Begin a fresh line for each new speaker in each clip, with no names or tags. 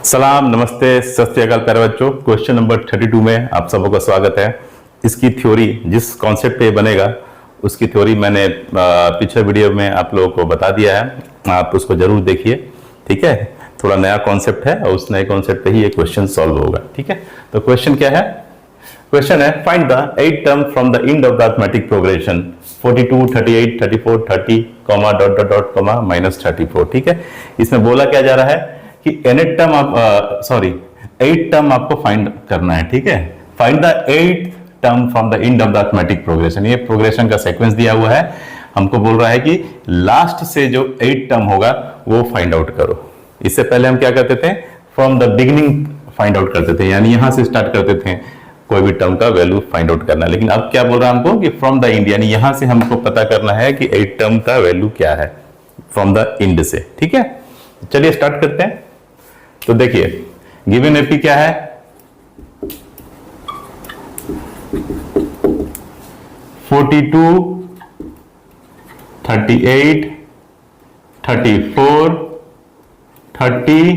सलाम, नमस्ते, सत श्री अकाल प्यारे बच्चों। क्वेश्चन नंबर 32 में आप सबों का स्वागत है। इसकी थ्योरी जिस कॉन्सेप्ट पे बनेगा उसकी थ्योरी मैंने पिछले वीडियो में आप लोगों को बता दिया है, आप उसको जरूर देखिए। ठीक है, थोड़ा नया कॉन्सेप्ट है और उस नए कॉन्सेप्ट पे ही ये क्वेश्चन सॉल्व होगा। ठीक है, तो क्वेश्चन क्या है? क्वेश्चन है find the 8 term from the end of the arithmetic progression 42, 38, 34, 30, comma dot dot dot comma -34। ठीक है, इसमें बोला क्या जा रहा है कि एट टर्म आपको फाइंड करना है। ठीक है, find the 8th term from the end of the arithmetic progression. ये प्रोग्रेशन का सीक्वेंस दिया हुआ है, हमको बोल रहा है कि लास्ट से जो 8 टर्म होगा वो फाइंड आउट करो। इससे पहले हम क्या करते थे, from the beginning find out करते थे, यानी यहां से स्टार्ट करते थे कोई भी टर्म का वैल्यू फाइंड आउट करना। लेकिन अब क्या बोल रहा है हमको कि फ्रॉम द एंड, यानी यहां से हमको पता करना है कि 8 टर्म का वैल्यू क्या है फ्रॉम द एंड से। ठीक है, चलिए स्टार्ट करते हैं। तो देखिए गिवन एपी क्या है, (42, 38, 34, 30,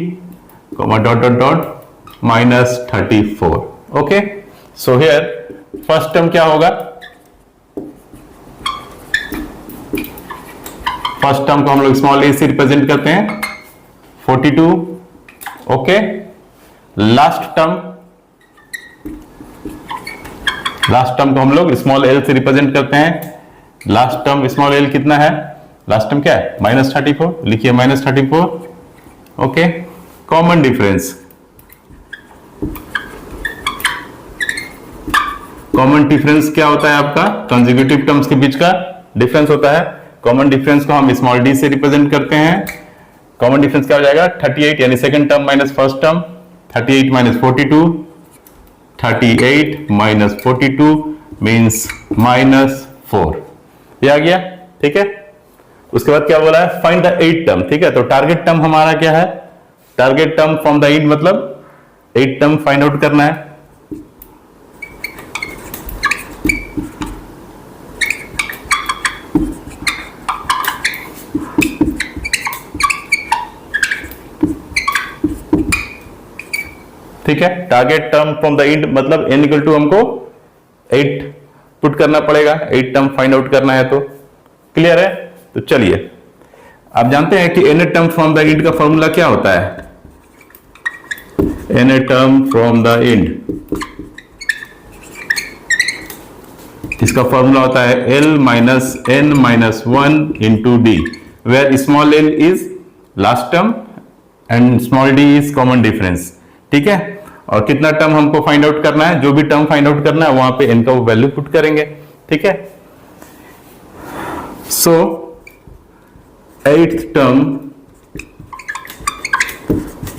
dot dot dot -34। Okay, so here first term क्या होगा? फर्स्ट टर्म को हम लोग स्मॉल ए से रिप्रेजेंट करते हैं 42। ओके, लास्ट टर्म को हम लोग स्मॉल एल से रिप्रेजेंट करते हैं। लास्ट टर्म स्मॉल एल कितना है? लास्ट टर्म क्या है? -34। लिखिए -34। Okay, common difference, common difference क्या होता है आपका? कंसेक्यूटिव टर्म्स के बीच का डिफरेंस होता है। कॉमन डिफरेंस को हम स्मॉल डी से रिप्रेजेंट करते हैं। कॉमन डिफरेंस क्या हो जाएगा? 38 यानी second term minus first term, 38 - 42, 38 - 42 means -4। ये आ गया। ठीक है, उसके बाद क्या बोला है? Find the 8th term. ठीक है, तो टारगेट टर्म हमारा क्या है? Target term from the and मतलब 8 टर्म फाइंड आउट करना है। ठीक है, target term from the and मतलब n इक्वल टू हमको 8 पुट करना पड़ेगा, 8 टर्म फाइंड आउट करना है। तो क्लियर है? तो चलिए, आप जानते हैं कि n term from the and का फॉर्मूला क्या होता है? n term from the and, इसका फॉर्मूला होता है l - n - 1 into d, where small l is last term and small d is common difference. ठीक है, और कितना टर्म हमको फाइंड आउट करना है? जो भी टर्म फाइंड आउट करना है वहां पे n का वैल्यू पुट करेंगे। ठीक है, so 8th term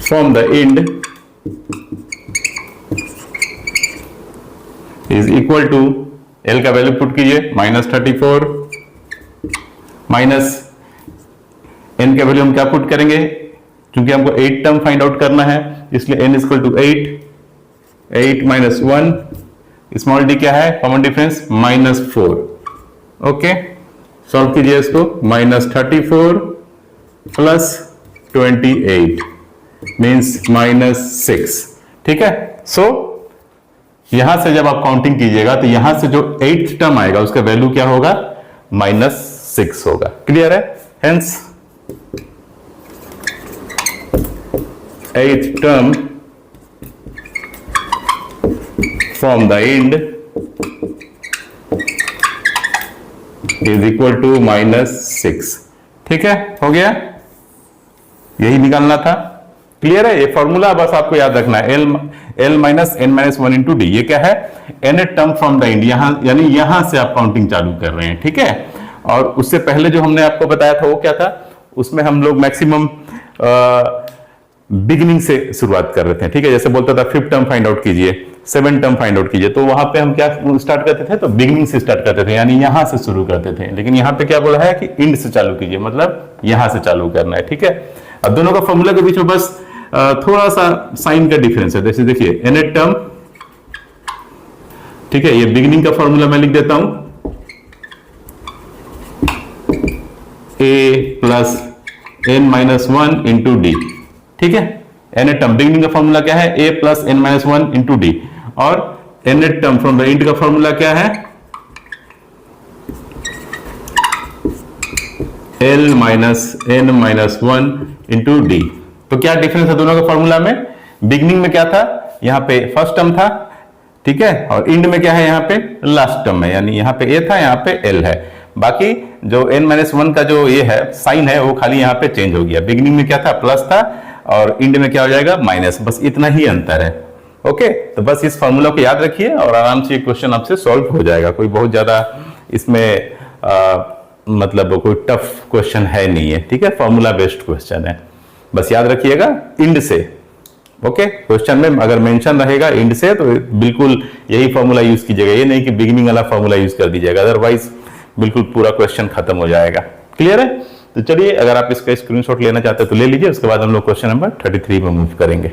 from the end is equal to, l का वैल्यू पुट कीजिए -34 माइनस n का वैल्यू हम क्या पुट करेंगे? क्योंकि हमको 8 टर्म फाइंड आउट करना है इसलिए n equal to 8, 8 - 1, small d क्या है? Common difference -4। ओके, सॉल्व कीजिए इसको। -34 + 28 मींस -6। ठीक है, सो यहां से जब आप काउंटिंग कीजिएगा तो यहां से जो 8th टर्म आएगा उसका वैल्यू क्या होगा? -6 होगा। क्लियर है? Hence 8th term from the end is equal to -6। ठीक है, हो गया, यही निकालना था। क्लियर है? ये फॉर्मूला बस आपको याद रखना है, l - n - 1 into d। ये क्या है? nth term from the and, यहां यानी यहां से आप काउंटिंग चालू कर रहे हैं। ठीक है, और उससे पहले जो हमने आपको बताया था वो क्या था? उसमें हम लोग मैक्सिमम बिगिनिंग से शुरुआत कर रहे थे। ठीक है, जैसे बोलता था 5th टर्म फाइंड आउट कीजिए, 7th टर्म फाइंड आउट कीजिए, तो वहां पे हम क्या स्टार्ट करते थे? तो बिगिनिंग से स्टार्ट करते थे, यानी यहां से शुरू करते थे। लेकिन यहां पे क्या बोला है कि एंड से चालू कीजिए, मतलब यहां से चालू करना है। ठीक है, अब दोनों का फॉर्मूला के बीच में बस थोड़ा सा साइन का डिफरेंस है। जैसे देखिए nth टर्म, ठीक है, ये बिगिनिंग का फॉर्मूला मैं लिख देता हूं, a plus n minus 1 into D. ठीक है, nth टर्म बिगनिंग का फॉर्मूला क्या है, a plus n minus one into D, और nth term from the int का फॉर्मूला क्या है, l minus n minus one into D. तो क्या डिफरेंस है दोनों के फॉर्मूला में, बिगनिंग में क्या था, यहाँ पे फर्स्ट टर्म था, ठीक है, और इंड में क्या है, यहाँ पे लास्ट टर्म है, यानी यहाँ पे a था, यहाँ पे l है। बाकी जो n माइनस वन का जो ये है साइन है वो खाली यहाँ पे चेंज हो गया, बिगनिंग में क्या था प्लस था और इंड में क्या हो जाएगा माइनस, बस इतना ही अंतर है। ओके, तो बस इस फॉर्मूला को याद रखिए और आराम से ये क्वेश्चन आपसे सॉल्व हो जाएगा। कोई बहुत ज्यादा इसमें मतलब कोई टफ क्वेश्चन है नहीं है, ठीक है, फॉर्मूला बेस्ड क्वेश्चन है, बस याद रखिएगा इंड से। ओके, क्वेश्चन में अगर मेंशन रहेगा इंड से तो बिल्कुल यही फॉर्मूला यूज कीजिएगा, ये नहीं कि बिगिनिंग वाला फॉर्मूला यूज कर दीजिएगा, अदरवाइज बिल्कुल पूरा क्वेश्चन खत्म हो जाएगा। क्लियर है? तो चलिए, अगर आप इसका स्क्रीनशॉट लेना चाहते हैं तो ले लीजिए, उसके बाद हम लोग क्वेश्चन नंबर 33 में मूव करेंगे।